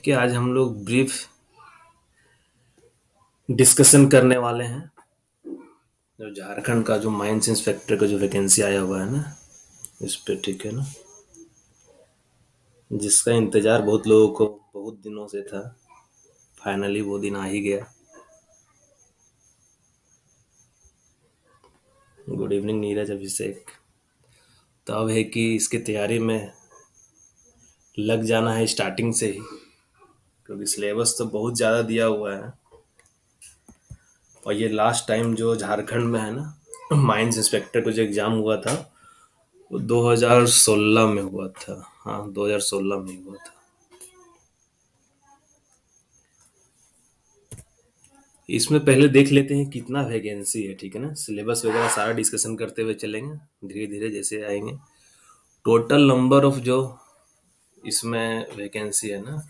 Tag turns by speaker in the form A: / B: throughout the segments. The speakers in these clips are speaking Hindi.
A: कि आज हम लोग ब्रीफ डिस्कशन करने वाले हैं जो झारखंड का जो माइंस इंस्पेक्टर का जो वैकेंसी आया हुआ है ना इस पे। ठीक है ना, जिसका इंतजार बहुत लोगों को बहुत दिनों से था। फाइनली वो दिन आ ही गया। गुड इवनिंग नीरज अभिषेक। तो अब है कि इसकी तैयारी में लग जाना है स्टार्टिंग से ही, क्योंकि सिलेबस तो बहुत ज़्यादा दिया हुआ है। और ये लास्ट टाइम जो झारखंड में है ना माइंस इंस्पेक्टर का जो एग्ज़ाम हुआ था वो 2016 में हुआ था। हाँ, 2016 में ही हुआ था। इसमें पहले देख लेते हैं कितना वैकेंसी है। ठीक है ना, सिलेबस वगैरह सारा डिस्कशन करते हुए चलेंगे धीरे धीरे जैसे आएंगे। टोटल नंबर ऑफ जो इसमें वैकेंसी है ना,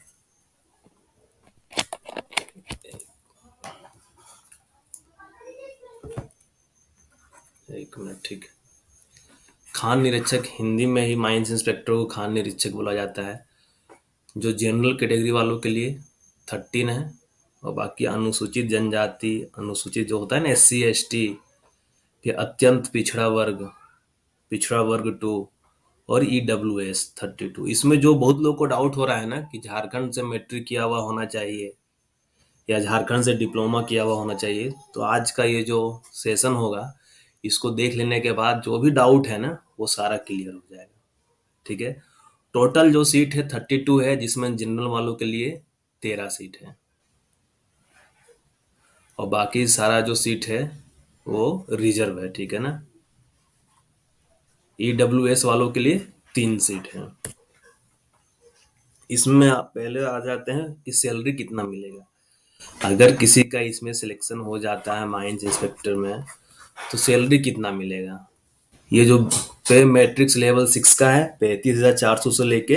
A: एक मिनट। ठीक है, खान निरीक्षक, हिंदी में ही माइंस इंस्पेक्टर को खान निरीक्षक बोला जाता है। जो जनरल कैटेगरी वालों के लिए 13 है, और बाकी अनुसूचित जनजाति, अनुसूचित जो होता है ना SC ST, फिर अत्यंत पिछड़ा वर्ग 2, और EWS 32। इसमें जो बहुत लोग को डाउट हो रहा है ना कि झारखंड से मैट्रिक किया हुआ होना चाहिए या झारखंड से डिप्लोमा किया हुआ होना चाहिए, तो आज का ये जो सेशन होगा इसको देख लेने के बाद जो भी डाउट है ना वो सारा क्लियर हो जाएगा। ठीक है, टोटल जो सीट है 32 है, जिसमें जनरल वालों के लिए 13 सीट है, और बाकी सारा जो सीट है वो रिजर्व है। ठीक है ना, EWS वालों के लिए 3 सीट है। इसमें आप पहले आ जाते हैं कि सैलरी कितना मिलेगा। अगर किसी का इसमें सिलेक्शन हो जाता है माइंस इंस्पेक्टर में, तो सैलरी कितना मिलेगा। ये जो पे मैट्रिक्स लेवल 6 का है 35,400 से लेके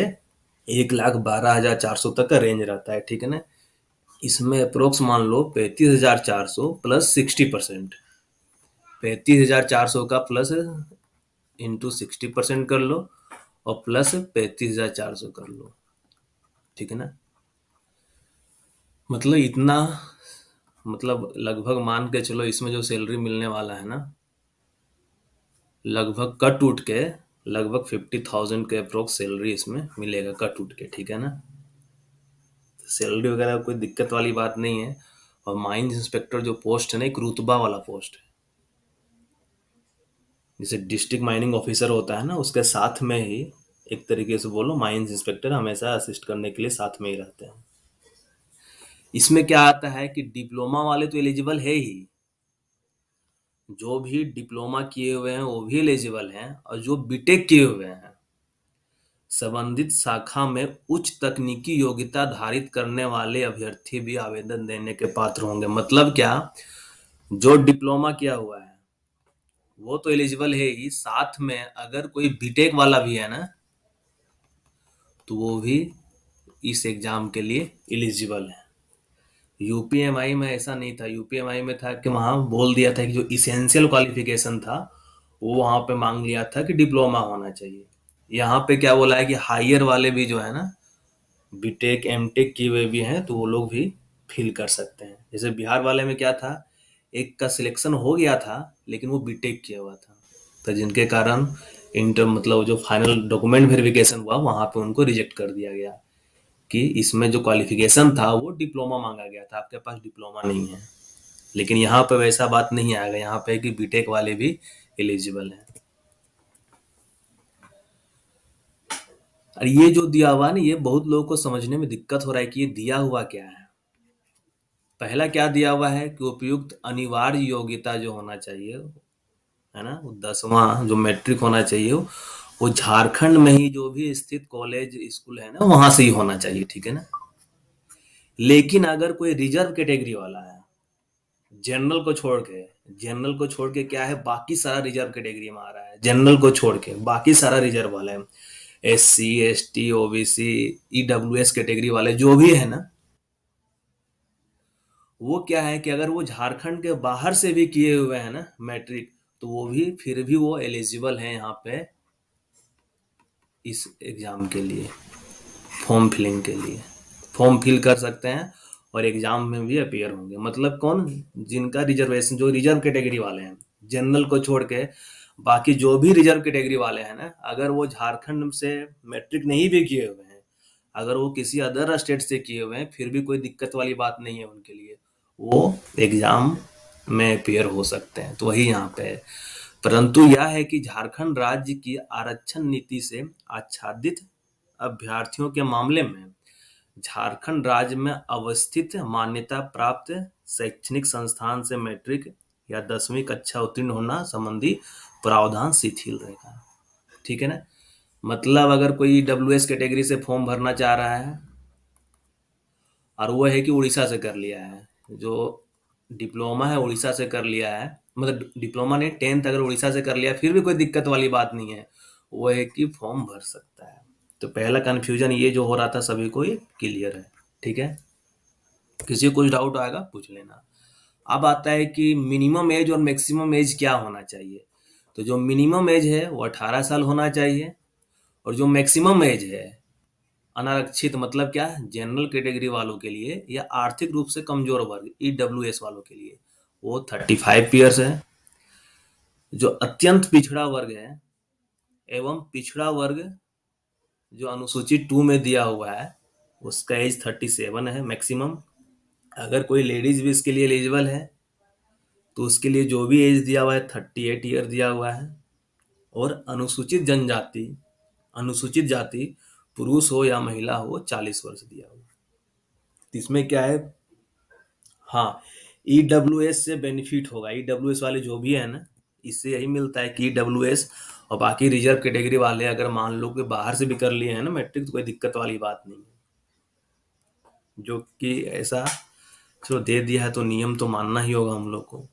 A: 1,12,400 तक का रेंज रहता है। ठीक है ना, इसमें अप्रोक्स मान लो 35,400 प्लस 60%। 35,400 का प्लस इंटू 60% कर लो, और प्लस 35,400 कर लो। ठीक है ना, मतलब इतना, मतलब लगभग मान के चलो इसमें जो सैलरी मिलने वाला है ना, लगभग कट उठ के लगभग 50,000 के अप्रोक्स सैलरी इसमें मिलेगा कट उठ के। ठीक है ना, सैलरी वगैरह कोई दिक्कत वाली बात नहीं है। और माइंस इंस्पेक्टर जो पोस्ट है ना, एक रुतबा वाला पोस्ट है। जैसे डिस्ट्रिक्ट माइनिंग ऑफिसर होता है ना, उसके साथ में ही एक तरीके से बोलो माइंस इंस्पेक्टर हमेशा असिस्ट करने के लिए साथ में ही रहते हैं। इसमें क्या आता है कि डिप्लोमा वाले तो एलिजिबल है ही, जो भी डिप्लोमा किए हुए हैं वो भी एलिजिबल हैं, और जो बीटेक किए हुए हैं संबंधित शाखा में उच्च तकनीकी योग्यता धारित करने वाले अभ्यर्थी भी आवेदन देने के पात्र होंगे। मतलब क्या, जो डिप्लोमा किया हुआ है वो तो एलिजिबल है ही, साथ में अगर कोई बीटेक वाला भी है ना तो वो भी इस एग्जाम के लिए एलिजिबल है। यूपीएमआई में ऐसा नहीं था। यूपीएमआई में था कि वहां बोल दिया था कि जो इसेंशियल क्वालिफिकेशन था वो वहां पे मांग लिया था कि डिप्लोमा होना चाहिए। यहाँ पे क्या बोला है कि हायर वाले भी जो है ना, बीटेक एमटेक किए हुए भी हैं तो वो लोग भी फिल कर सकते हैं। जैसे बिहार वाले में क्या था, एक का सिलेक्शन हो गया था लेकिन वो बीटेक किया हुआ था, तो जिनके कारण इंटर मतलब जो फाइनल डॉक्यूमेंट वेरिफिकेशन हुआ वहां पे उनको रिजेक्ट कर दिया गया कि इसमें जो क्वालिफिकेशन था वो डिप्लोमा मांगा गया था, आपके पास डिप्लोमा नहीं है। लेकिन यहाँ पे वैसा बात नहीं आएगा, यहाँ पे कि बीटेक वाले भी एलिजिबल हैं। और ये जो दिया हुआ ना, ये बहुत लोगों को समझने में दिक्कत हो रहा है कि ये दिया हुआ क्या है। पहला क्या दिया हुआ है कि उपयुक्त अनिवार्य योग्यता जो होना चाहिए है ना, वो 10वां जो मैट्रिक होना चाहिए वो झारखंड में ही जो भी स्थित कॉलेज स्कूल है ना वहां से ही होना चाहिए। ठीक है ना, लेकिन अगर कोई रिजर्व कैटेगरी वाला है, जनरल को छोड़ के, जनरल को छोड़ के क्या है, बाकी सारा रिजर्व कैटेगरी में आ रहा है। जनरल को छोड़ के बाकी सारा रिजर्व वाला है, SC ST OBC EWS category वाले जो भी है ना, वो क्या है कि अगर वो झारखंड के बाहर से भी किए हुए हैं ना मैट्रिक, तो वो भी फिर भी वो एलिजिबल है यहाँ पे इस एग्जाम के लिए, फॉर्म फिलिंग के लिए। फॉर्म फिल कर सकते हैं और एग्जाम में भी अपियर होंगे। मतलब कौन, जिनका रिजर्वेशन, जो रिजर्व कैटेगरी वाले हैं, जनरल को छोड़ के बाकी जो भी रिजर्व कैटेगरी वाले हैं ना, अगर वो झारखंड से मैट्रिक नहीं भी किए हुए हैं, अगर वो किसी अदर स्टेट से किए हुए हैं, फिर भी कोई दिक्कत वाली बात नहीं है उनके लिए, वो एग्जाम में अपियर हो सकते हैं। तो वही यहाँ पे है। परंतु यह है कि झारखंड राज्य की आरक्षण नीति से आच्छादित अभ्यर्थियों के मामले में झारखंड राज्य में अवस्थित मान्यता प्राप्त शैक्षणिक संस्थान से मैट्रिक या 10वीं कक्षा उत्तीर्ण होना संबंधी प्रावधान शिथिल रहेगा। ठीक है ना। मतलब अगर कोई डब्ल्यूएस कैटेगरी से फॉर्म भरना चाह रहा है और वो है कि उड़ीसा से कर लिया है, जो डिप्लोमा है उड़ीसा से कर लिया है, मतलब डिप्लोमा ने 10th अगर उड़ीसा से कर लिया, फिर भी कोई दिक्कत वाली बात नहीं है, वो है कि फॉर्म भर सकता है। तो पहला कन्फ्यूजन ये जो हो रहा था सभी को, ये क्लियर है। ठीक है, किसी को कुछ डाउट आएगा पूछ लेना। अब आता है कि मिनिमम एज और मैक्सिमम एज क्या होना चाहिए। तो जो मिनिमम एज है वो 18 साल होना चाहिए, और जो मैक्सिमम एज है अनारक्षित, मतलब क्या, जनरल कैटेगरी वालों के लिए या आर्थिक रूप से कमजोर वर्ग ईडब्ल्यूएस वालों के लिए, वो 35 ईयर्स है। जो अत्यंत पिछड़ा वर्ग है एवं पिछड़ा वर्ग जो अनुसूचित 2 में दिया हुआ है, उसका एज 37 है मैक्सिमम। अगर कोई लेडीज भी इसके लिए एलिजिबल है तो उसके लिए जो भी एज दिया हुआ है 38 ईयर दिया हुआ है। और अनुसूचित जनजाति, अनुसूचित जाति पुरुष हो या महिला हो, 40 वर्ष दिया हुआ है। इसमें क्या है, हाँ, ईडब्ल्यूएस से बेनिफिट होगा। ईडब्ल्यूएस वाले जो भी है ना, इससे यही मिलता है कि ईडब्ल्यूएस और बाकी रिजर्व कैटेगरी वाले अगर मान लो कि बाहर से भी कर लिए हैं ना मैट्रिक, तो कोई दिक्कत वाली बात नहीं है। जो कि ऐसा जो दे दिया है तो नियम तो मानना ही होगा हम लोग को।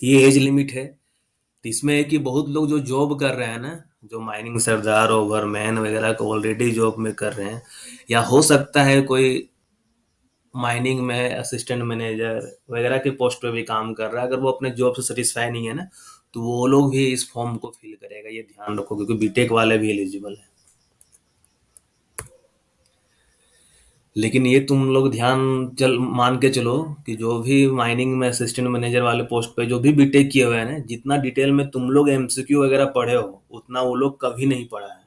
A: ये एज लिमिट है। तो इसमें है कि बहुत लोग जो जॉब कर रहे हैं ना, जो माइनिंग सरदार ओवरमैन वगैरह को ऑलरेडी जॉब में कर रहे हैं, या हो सकता है कोई माइनिंग में असिस्टेंट मैनेजर वगैरह के पोस्ट पे भी काम कर रहा है, अगर वो अपने जॉब से सेटिस्फाई नहीं है ना, तो वो लोग भी इस फॉर्म को फिल करेगा। ये ध्यान रखो, क्योंकि बीटेक वाले भी एलिजिबल है। लेकिन ये तुम लोग ध्यान चल मान के चलो कि जो भी माइनिंग में असिस्टेंट मैनेजर वाले पोस्ट पे जो भी बीटेक किए हुए हैं ना, जितना डिटेल में तुम लोग एमसीक्यू वगैरह पढ़े हो, उतना वो लोग कभी नहीं पढ़ा है।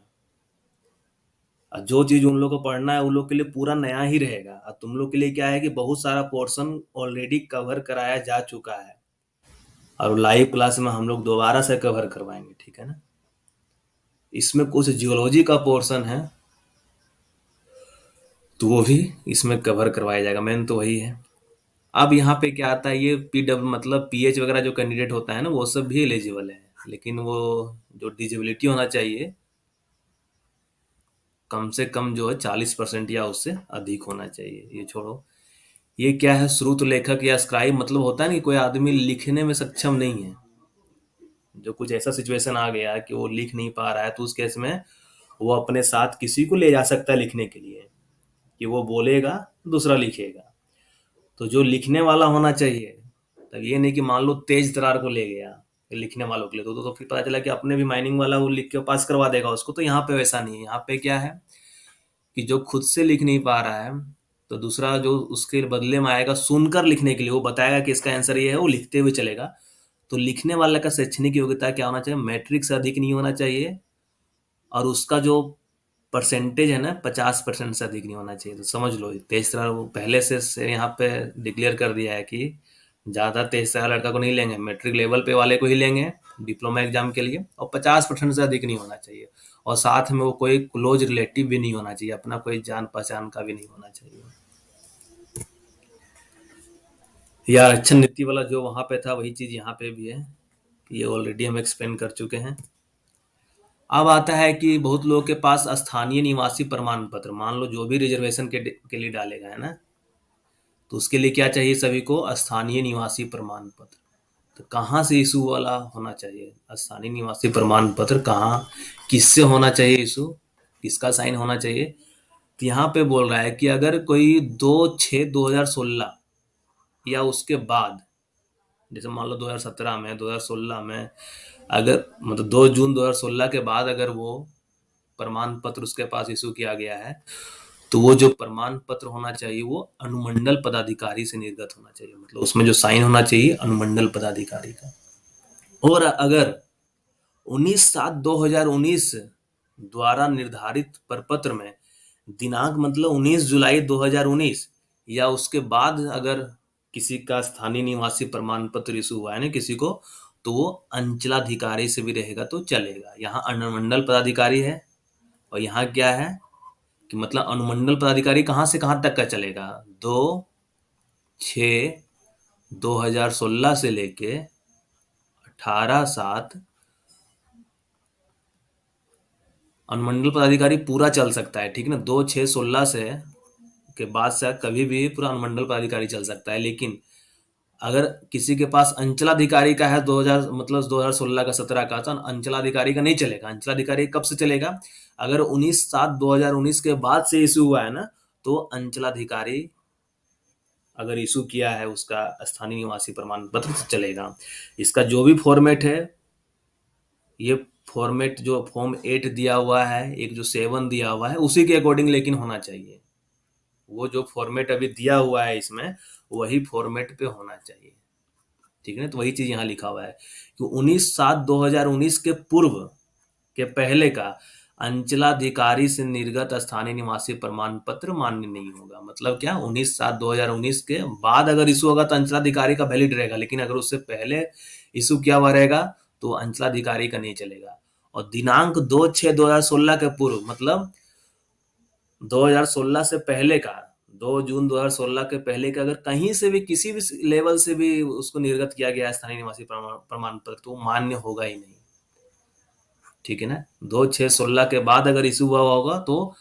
A: और जो चीज उन लोग को पढ़ना है, उन लोग के लिए पूरा नया ही रहेगा। और तुम लोग के लिए क्या है कि बहुत सारा पोर्शन ऑलरेडी कवर कराया जा चुका है, और लाइव क्लास में हम लोग दोबारा से कवर करवाएंगे। ठीक है ना। इसमें कुछ जियोलॉजी का पोर्शन है, तो वो भी इसमें कवर करवाया जाएगा। मेन तो वही है। अब यहाँ पे क्या आता है, ये पीडब्ल्यू मतलब पीएच वगैरह जो कैंडिडेट होता है ना, वो सब भी एलिजिबल है। लेकिन वो जो डिजेबिलिटी होना चाहिए, कम से कम जो है 40% या उससे अधिक होना चाहिए। ये छोड़ो, ये क्या है, श्रुत लेखक या स्क्राइब, मतलब होता है ना कि कोई आदमी लिखने में सक्षम नहीं है, जो कुछ ऐसा सिचुएशन आ गया कि वो लिख नहीं पा रहा है, तो उस केस में वो अपने साथ किसी को ले जा सकता है लिखने के लिए, कि वो बोलेगा दूसरा लिखेगा। तो जो लिखने वाला होना चाहिए, तब ये नहीं कि मान लो तेज तरार को ले गया लिखने वालों के लिए, तो फिर पता चला कि अपने भी माइनिंग वाला वो लिख के पास करवा देगा उसको। तो यहाँ पे वैसा नहीं है। यहाँ पे क्या है कि जो खुद से लिख नहीं पा रहा है, तो दूसरा जो उसके बदले में आएगा सुनकर लिखने के लिए, वो बताएगा कि इसका आंसर ये है, वो लिखते हुए चलेगा। तो लिखने वाले का शैक्षणिक योग्यता क्या होना चाहिए, मैट्रिक से अधिक नहीं होना चाहिए, और उसका जो परसेंटेज है ना 50% से अधिक नहीं होना चाहिए। तो समझ लो, तेज तर्रार वो पहले से यहाँ पे डिक्लेयर कर दिया है कि ज़्यादा तेज तर्रार लड़का को नहीं लेंगे, मैट्रिक लेवल पे वाले को ही लेंगे डिप्लोमा एग्जाम के लिए, और 50% से अधिक नहीं होना चाहिए। और साथ में वो कोई क्लोज रिलेटिव भी नहीं होना चाहिए, अपना कोई जान पहचान का भी नहीं होना चाहिए। या आरक्षण नीति वाला जो वहाँ पे था, वही चीज़ यहाँ पे भी है। ये ऑलरेडी हम एक्सप्लेन कर चुके हैं। अब आता है कि बहुत लोगों के पास स्थानीय निवासी प्रमाण पत्र, मान लो जो भी रिजर्वेशन के लिए डालेगा है ना, तो उसके लिए क्या चाहिए सभी को, स्थानीय निवासी प्रमाण पत्र। तो कहाँ से इशू वाला होना चाहिए स्थानीय निवासी प्रमाण पत्र, कहाँ किससे होना चाहिए इशू, किसका साइन होना चाहिए। तो यहाँ पे बोल रहा है कि अगर कोई 2/6/2016 या उसके बाद, जैसे मान लो 2017 में, 2016 में, अगर मतलब 2 जून 2016 के बाद अगर वो प्रमाण पत्र उसके पास इशू किया गया है, तो वो जो प्रमाण पत्र होना चाहिए वो अनुमंडल पदाधिकारी से निर्गत होना चाहिए, मतलब उसमें जो साइन होना चाहिए अनुमंडल पदाधिकारी का। और अगर 19/7/2019 द्वारा निर्धारित प्रपत्र में दिनांक मतलब 19 जुलाई 2019 या उसके बाद अगर किसी का स्थानीय निवासी प्रमाण पत्र इशू हुआ है ना किसी को, तो वो अंचलाधिकारी से भी रहेगा तो चलेगा। यहाँ अनुमंडल पदाधिकारी है और यहाँ क्या है कि मतलब अनुमंडल पदाधिकारी कहाँ से कहाँ तक का चलेगा, 2/6/2016 से लेके 18/7 अनुमंडल पदाधिकारी पूरा चल सकता है, ठीक है ना। 2/6/16 से के बाद से कभी भी पूरा अनुमंडल पदाधिकारी चल सकता है। लेकिन अगर किसी के पास अंचलाधिकारी का है 2000 मतलब 2016 का 17 का, तो अंचलाधिकारी का नहीं चलेगा। अंचलाधिकारी कब से चलेगा, अगर 19/7/2019 के बाद से इशू हुआ है ना, तो अंचलाधिकारी अगर इशू किया है उसका स्थानीय निवासी प्रमाण पत्र से चलेगा। इसका जो भी फॉर्मेट है, ये फॉर्मेट जो फॉर्म 8 दिया हुआ है, एक जो 7 दिया हुआ है, उसी के अकॉर्डिंग लेकिन होना चाहिए। वो जो फॉर्मेट अभी दिया हुआ है इसमें, वही फॉर्मेट पे होना चाहिए, ठीक है ना। तो वही चीज यहाँ लिखा हुआ है कि 19/7/2019 के पूर्व के पहले का अंचलाधिकारी से निर्गत स्थानीय निवासी प्रमाण पत्र मान्य नहीं होगा। मतलब क्या, 19/7/2019 के बाद अगर इशू होगा तो अंचलाधिकारी का वैलिड रहेगा, लेकिन अगर उससे पहले इशू किया हुआ रहेगा तो अंचलाधिकारी का नहीं चलेगा। और दिनांक 2/6/2016 के पूर्व मतलब 2016 से पहले का, 2 जून 2016 के पहले का अगर कहीं से भी किसी भी लेवल से भी उसको निर्गत किया गया है स्थानीय निवासी प्रमाण पत्र, तो मान्य होगा ही नहीं, ठीक है ना। 2/6/16 के बाद अगर इशू हुआ होगा तो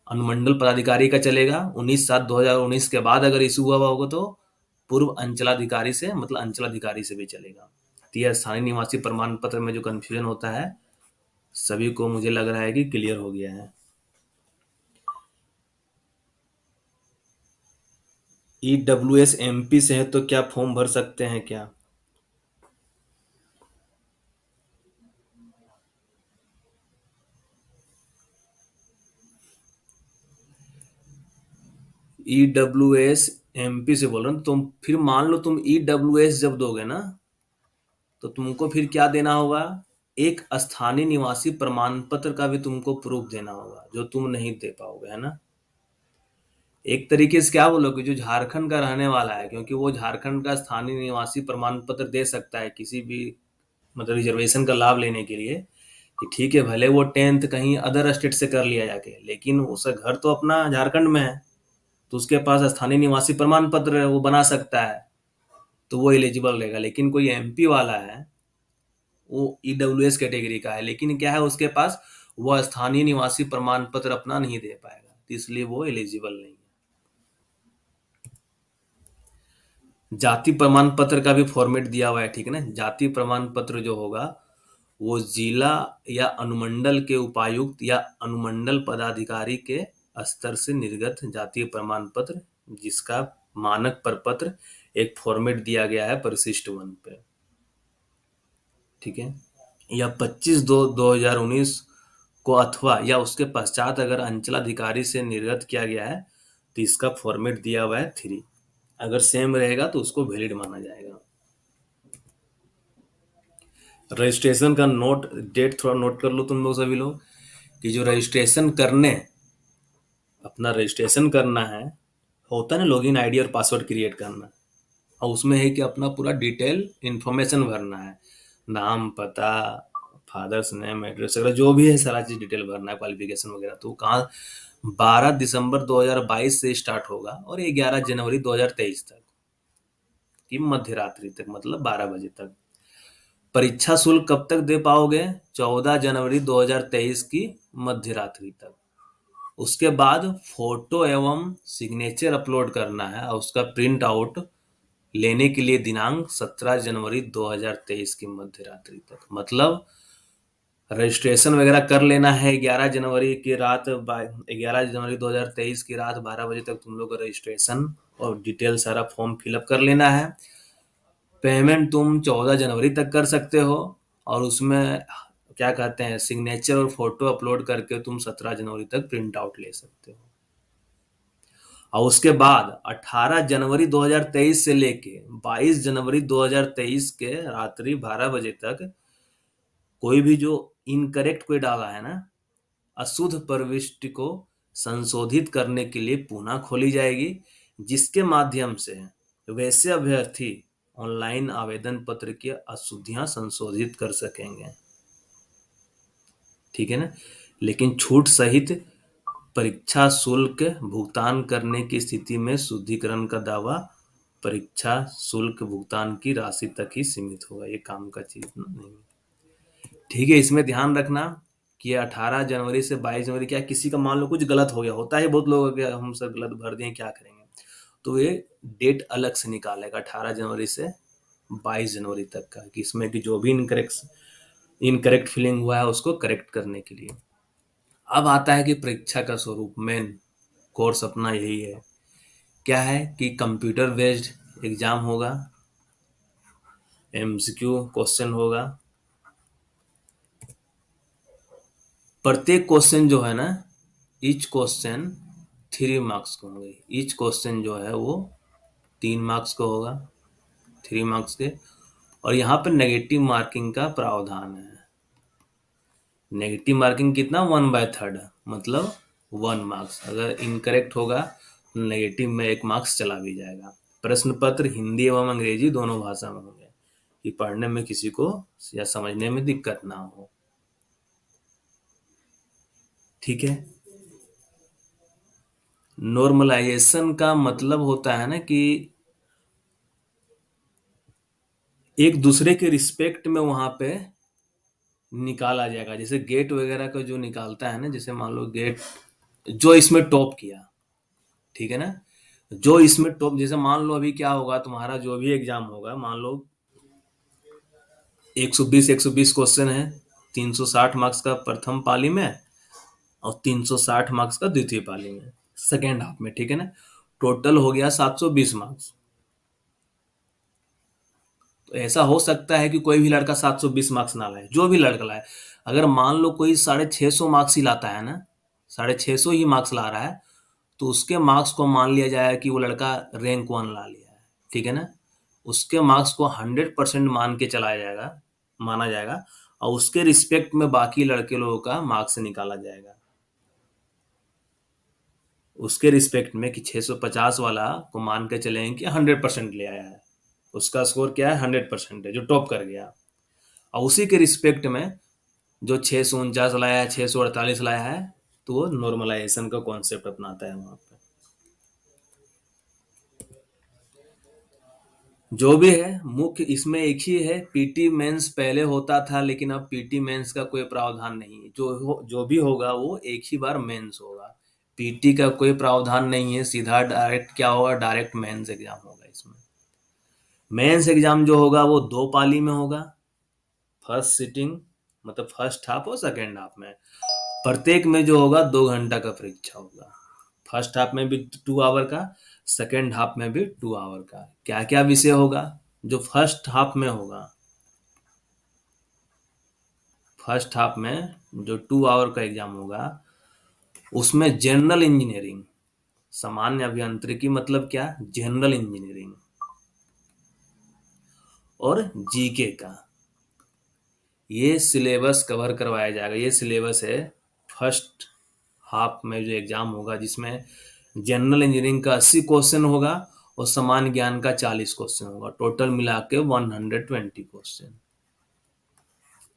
A: अनुमंडल पदाधिकारी का चलेगा। 19/7/2019 के बाद अगर इशू हुआ होगा तो पूर्व अंचलाधिकारी से मतलब अंचलाधिकारी से भी चलेगा। तो यह स्थानीय निवासी प्रमाण पत्र में जो कंफ्यूजन होता है सभी को मुझे लग रहा है कि क्लियर हो गया है। EWS MP से है तो क्या फॉर्म भर सकते हैं क्या? EWS MP से बोल रहे हो, तुम फिर मान लो तुम EWS जब दोगे ना, तो तुमको फिर क्या देना होगा, एक स्थानीय निवासी प्रमाण पत्र का भी तुमको प्रूफ देना होगा, जो तुम नहीं दे पाओगे, है ना। एक तरीके से क्या बोलोगे, जो झारखंड का रहने वाला है, क्योंकि वो झारखंड का स्थानीय निवासी प्रमाण पत्र दे सकता है किसी भी मतलब रिजर्वेशन का लाभ लेने के लिए, कि ठीक है भले वो 10th कहीं अदर स्टेट से कर लिया जाके, लेकिन उसका घर तो अपना झारखंड में है, तो उसके पास स्थानीय निवासी प्रमाण पत्र है, वो बना सकता है, तो वो एलिजिबल रहेगा। लेकिन कोई MP वाला है, वो EWS कैटेगरी का है, लेकिन क्या है उसके पास वो स्थानीय निवासी प्रमाण पत्र अपना नहीं दे पाएगा, तो इसलिए वो एलिजिबल नहीं है। जाति प्रमाण पत्र का भी फॉर्मेट दिया हुआ है, ठीक है ना। जाति प्रमाण पत्र जो होगा वो जिला या अनुमंडल के उपायुक्त या अनुमंडल पदाधिकारी के स्तर से निर्गत जातीय प्रमाण पत्र, जिसका मानक प्रपत्र एक फॉर्मेट दिया गया है परिशिष्ट 1 पे, ठीक है। या 25/2/2019 को अथवा या उसके पश्चात अगर अंचलाधिकारी से निर्गत किया गया है तो इसका फॉर्मेट दिया हुआ है 3। अगर सेम रहेगा तो उसको वैलिड माना जाएगा। रजिस्ट्रेशन का नोट डेट थोड़ा नोट कर लो तुम लोग सभी लोग, कि जो रजिस्ट्रेशन करने अपना रजिस्ट्रेशन करना है, होता है ना लॉगिन आईडी और पासवर्ड क्रिएट करना, और उसमें है कि अपना पूरा डिटेल इन्फॉर्मेशन भरना है, नाम पता फादर्स नेम एड्रेस वगैरह जो भी है सारा चीज डिटेल भरना है, क्वालिफिकेशन वगैरह। तो कहाँ 12 दिसंबर 2022 से स्टार्ट होगा और 11 जनवरी 2023 तक की मध्य रात्रि तक, मतलब 12 बजे तक। परीक्षा शुल्क कब तक दे पाओगे, 14 जनवरी 2023 की मध्य रात्रि तक। उसके बाद फोटो एवं सिग्नेचर अपलोड करना है और उसका प्रिंट आउट लेने के लिए दिनांक 17 जनवरी 2023 की मध्य रात्रि तक। मतलब रजिस्ट्रेशन वगैरह कर लेना है 11 जनवरी की रात, 11 जनवरी 2023 की रात 12 बजे तक तुम लोग का रजिस्ट्रेशन और डिटेल सारा फॉर्म फिलअप कर लेना है। पेमेंट तुम 14 जनवरी तक कर सकते हो, और उसमें क्या कहते हैं सिग्नेचर और फोटो अपलोड करके तुम 17 जनवरी तक प्रिंट आउट ले सकते हो। और उसके बाद 18 जनवरी 2023 से लेके 22 जनवरी 2023 के रात्रि 12 बजे तक कोई भी जो इनकरेक्ट कोई डाला है ना, अशुद्ध प्रविष्टि को संशोधित करने के लिए पुनः खोली जाएगी, जिसके माध्यम से वैसे अभ्यर्थी ऑनलाइन आवेदन पत्र की अशुद्धियां संशोधित कर सकेंगे। ठीक है ना। लेकिन छूट सहित परीक्षा शुल्क भुगतान करने की स्थिति में शुद्धिकरण का दावा परीक्षा शुल्क भुगतान की राशि तक ही सीमित होगा, ये काम का चीज नहीं। ठीक है, इसमें ध्यान रखना कि 18 जनवरी से 22 जनवरी क्या किसी का मान लो कुछ गलत हो गया, होता है बहुत लोग हम सब गलत भर दिए क्या करेंगे, तो ये डेट अलग से निकालेगा 18 जनवरी से 22 जनवरी तक का, कि इसमें कि जो भी इनकरेक्ट फिलिंग हुआ है उसको करेक्ट करने के लिए। अब आता है कि परीक्षा का स्वरूप, मेन कोर्स अपना यही है, क्या है कि कंप्यूटर बेस्ड एग्जाम होगा, एमसीक्यू क्वेश्चन होगा। प्रत्येक क्वेश्चन जो है ना, ईच क्वेश्चन 3 मार्क्स का होंगे, ईच क्वेश्चन जो है वो 3 मार्क्स का होगा, 3 मार्क्स के। और यहाँ पर नेगेटिव मार्किंग का प्रावधान है। नेगेटिव मार्किंग कितना, 1/3, मतलब 1 मार्क्स। अगर इनकरेक्ट होगा तो नेगेटिव में 1 मार्क्स चला भी जाएगा। प्रश्न पत्र हिंदी एवं अंग्रेजी दोनों भाषा में होंगे, कि पढ़ने में किसी को या समझने में दिक्कत ना हो। ठीक है। नॉर्मलाइजेशन का मतलब होता है ना कि एक दूसरे के रिस्पेक्ट में वहां पे निकाला जाएगा। जैसे गेट वगैरह का जो निकालता है ना, जैसे मान लो गेट जो इसमें टॉप किया, ठीक है ना, जो इसमें टॉप, जैसे मान लो अभी क्या होगा, तुम्हारा जो भी एग्जाम होगा, मान लो 120 क्वेश्चन है, 360 मार्क्स का प्रथम पाली में और 360 मार्क्स का द्वितीय पाली में, सेकेंड हाफ में। ठीक है ना, टोटल हो गया 720 मार्क्स। तो ऐसा हो सकता है कि कोई भी लड़का 720 मार्क्स ना लाए, जो भी लड़का लाए। अगर मान लो कोई 650 मार्क्स ही लाता है ना, 650 ही मार्क्स ला रहा है, तो उसके मार्क्स को मान लिया जाए कि वो लड़का रैंक 1 ला लिया है। ठीक है ना, उसके मार्क्स को 100% मान के चलाया जाएगा, माना जाएगा, और उसके रिस्पेक्ट में बाकी लड़के लोगों का मार्क्स निकाला जाएगा। उसके रिस्पेक्ट में कि 650 वाला को मान के चलेंगे कि 100% ले आया है, उसका स्कोर क्या है, 100% है, जो टॉप कर गया। और उसी के रिस्पेक्ट में जो 649 लाया है, 648 लाया है, तो वो नॉर्मलाइजेशन का कॉन्सेप्ट अपनाता है वहां पे। जो भी है, मुख्य इसमें एक ही है, पीटी मेंस पहले होता था, लेकिन अब पीटी मेंस का कोई प्रावधान नहीं है। जो भी होगा वो एक ही बार मेंस होगा, पीटी का कोई प्रावधान नहीं है, सीधा डायरेक्ट क्या होगा, डायरेक्ट मेंस एग्जाम होगा। इसमें मेंस एग्जाम जो होगा वो 2 पाली में होगा, फर्स्ट सिटिंग मतलब फर्स्ट हाफ और सेकेंड हाफ में। प्रत्येक में जो होगा 2 घंटा का परीक्षा होगा। फर्स्ट हाफ में भी 2 आवर का, सेकेंड हाफ में भी 2 आवर का। क्या क्या विषय होगा जो फर्स्ट हाफ में होगा, फर्स्ट हाफ में जो 2 आवर का एग्जाम होगा, उसमें जनरल इंजीनियरिंग, सामान्य अभियांत्रिकी मतलब क्या, जनरल इंजीनियरिंग, और जीके का ये सिलेबस कवर करवाया जाएगा। ये सिलेबस है फर्स्ट हाफ में जो एग्जाम होगा, जिसमें जनरल इंजीनियरिंग का 80 क्वेश्चन होगा और सामान्य ज्ञान का 40 क्वेश्चन होगा, टोटल मिला के 120 क्वेश्चन।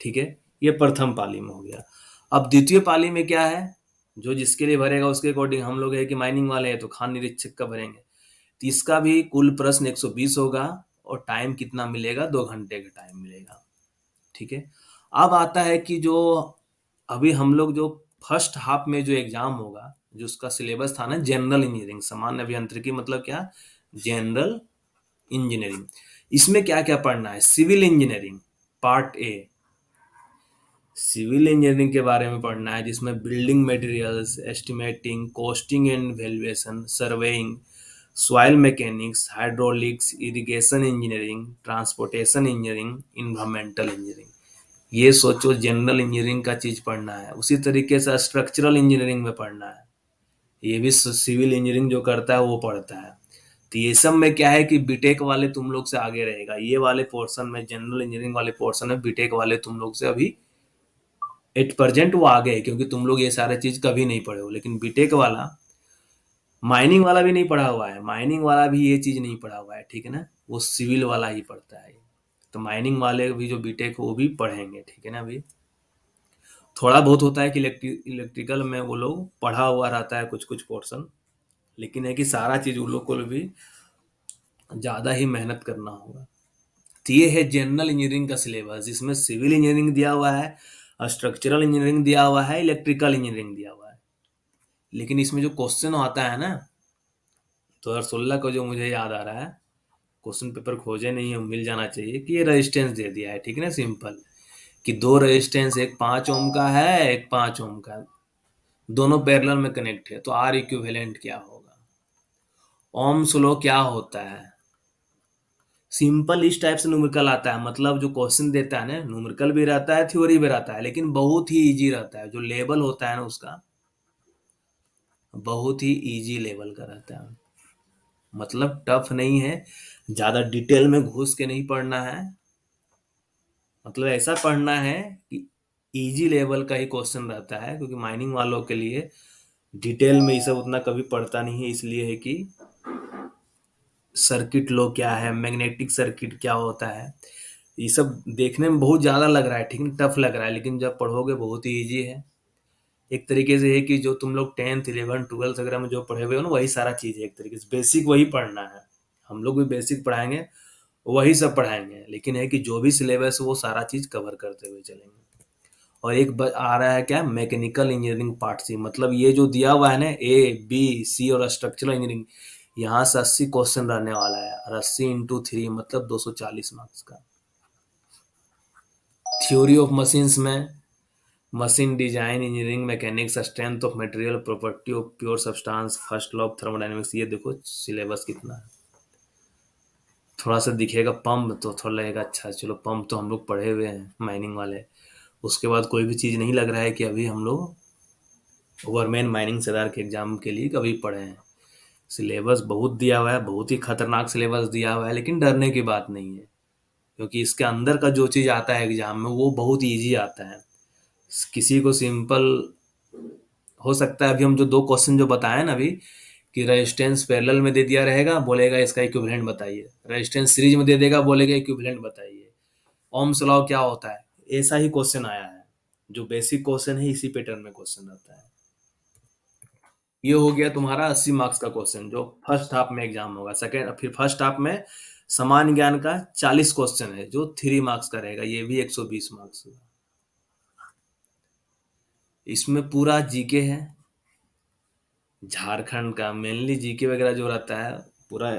A: ठीक है, ये प्रथम पाली में हो गया। अब द्वितीय पाली में क्या है, जो जिसके लिए भरेगा उसके अकॉर्डिंग, हम लोग है कि माइनिंग वाले हैं तो खान निरीक्षक का भरेंगे, तो इसका भी कुल प्रश्न 120 होगा और टाइम कितना मिलेगा, 2 घंटे का टाइम मिलेगा। ठीक है, अब आता है कि जो अभी हम लोग जो फर्स्ट हाफ में जो एग्जाम होगा, जो उसका सिलेबस था ना, जनरल इंजीनियरिंग, सामान्य अभियांत्रिकी मतलब क्या, जनरल इंजीनियरिंग। इसमें क्या क्या पढ़ना है, civil engineering part A, civil engineering के बारे में पढ़ना है, जिसमें building materials, estimating, costing and valuation, surveying, soil mechanics, hydraulics, irrigation engineering, transportation engineering, environmental engineering. ये सोचो जनरल इंजीनियरिंग का चीज पढ़ना है। उसी तरीके से स्ट्रक्चरल इंजीनियरिंग में पढ़ना है, ये भी सिविल इंजीनियरिंग जो करता है वो पढ़ता है। तो ये सब में क्या है कि बीटेक वाले तुम लोग से आगे रहेगा, ये वाले पोर्शन में, जनरल इंजीनियरिंग वाले पोर्शन में बीटेक वाले तुम लोग से अभी 8% वो आगे है, क्योंकि तुम लोग ये सारे चीज कभी नहीं पढ़े हो। लेकिन बीटेक वाला, माइनिंग वाला भी नहीं पढ़ा हुआ है, माइनिंग वाला भी ये चीज नहीं पढ़ा हुआ है, ठीक है ना, वो सिविल वाला ही पढ़ता है। तो माइनिंग वाले भी जो बीटेक वो भी पढ़ेंगे, ठीक है ना। अभी थोड़ा बहुत होता है कि इलेक्ट्रिकल में वो लोग पढ़ा हुआ रहता है कुछ कुछ पोर्शन, लेकिन है कि सारा चीज उन लोग को भी ज्यादा ही मेहनत करना होगा। तो ये है जनरल इंजीनियरिंग का सिलेबस, जिसमें सिविल इंजीनियरिंग दिया हुआ है, स्ट्रक्चरल इंजीनियरिंग दिया हुआ है, इलेक्ट्रिकल इंजीनियरिंग दिया हुआ है। लेकिन इसमें जो क्वेश्चन आता है ना, 2016 का जो मुझे याद आ रहा है, क्वेश्चन पेपर खोजे नहीं है, मिल जाना चाहिए, कि ये रेजिस्टेंस दे दिया है, ठीक है ना, सिंपल, कि दो रेजिस्टेंस, एक 5 ओम का है, एक 5 ओम का, दोनों पैरेलल में कनेक्ट है, तो आर इक्विवेलेंट क्या होगा, ओम्स लॉ क्या होता है। सिंपल इस टाइप से न्यूमेरिकल आता है, मतलब जो क्वेश्चन देता है ना, न्यूमेरिकल भी रहता है, थ्योरी भी रहता है, लेकिन बहुत ही इजी रहता है, जो लेवल होता है ना उसका बहुत ही इजी लेवल का रहता है, मतलब टफ नहीं है, ज्यादा डिटेल में घुस के नहीं पढ़ना है, मतलब ऐसा पढ़ना है कि इजी लेवल का ही क्वेश्चन रहता है, क्योंकि माइनिंग वालों के लिए डिटेल में ये सब उतना कभी पढ़ता नहीं है, इसलिए है कि सर्किट लो क्या है, मैग्नेटिक सर्किट क्या होता है, ये सब देखने में बहुत ज्यादा लग रहा है, ठीक है, टफ लग रहा है, लेकिन जब पढ़ोगे बहुत ही इजी है। एक तरीके से है कि जो तुम लोग 10th 11th 12th वगैरह में जो पढ़े हुए हो ना, वही सारा चीज है, एक तरीके से बेसिक वही पढ़ना है। हम लोग भी बेसिक पढ़ाएंगे, वही सब पढ़ाएंगे, लेकिन है कि जो भी सिलेबस है वो सारा चीज कवर करते हुए चलेंगे। और एक आ रहा है क्या, मैकेनिकल इंजीनियरिंग पार्ट सी, मतलब ये जो दिया हुआ है ना, A B C और स्ट्रक्चरल इंजीनियरिंग, यहाँ से 80 क्वेश्चन रहने वाला है, और 80 × 3 मतलब 240 मार्क्स का। थ्योरी ऑफ मशीन्स में machine design, engineering, mechanics, strength of material, property of pure substance, first law of thermodynamics, ये देखो सिलेबस कितना है। थोड़ा सा दिखेगा पंप तो थोड़ा लगेगा अच्छा, चलो पंप तो हम लोग पढ़े हुए हैं माइनिंग वाले, उसके बाद कोई भी चीज़ नहीं लग रहा है कि अभी हम लोग ओवरमैन माइनिंग सरदार के एग्जाम के लिए कभी पढ़े हैं। सिलेबस बहुत दिया हुआ है, बहुत ही खतरनाक सिलेबस दिया हुआ है, लेकिन डरने की बात नहीं है, क्योंकि इसके अंदर का जो चीज़ आता है एग्जाम में वो बहुत ईजी आता है। किसी को सिंपल हो सकता है, अभी हम जो दो क्वेश्चन जो बताए ना अभी, कि रेजिस्टेंस पैरेलल में दे दिया रहेगा, बोलेगा इसका इक्विवेलेंट बताइए, रेजिस्टेंस सीरीज में दे देगा, बोलेगा इक्विवेलेंट बताइए, ओम्स लॉ क्या होता है, ऐसा ही क्वेश्चन आया है। जो बेसिक क्वेश्चन है इसी पैटर्न में क्वेश्चन आता है। ये हो गया तुम्हारा 80 मार्क्स का क्वेश्चन, जो फर्स्ट हाफ में एग्जाम होगा। सेकेंड, फिर फर्स्ट हाफ में सामान्य ज्ञान का 40 क्वेश्चन है, जो 3 मार्क्स का रहेगा, ये भी 120 मार्क्स का। इसमें पूरा जीके है, झारखंड का मेनली जीके वगैरह जो रहता है, पूरा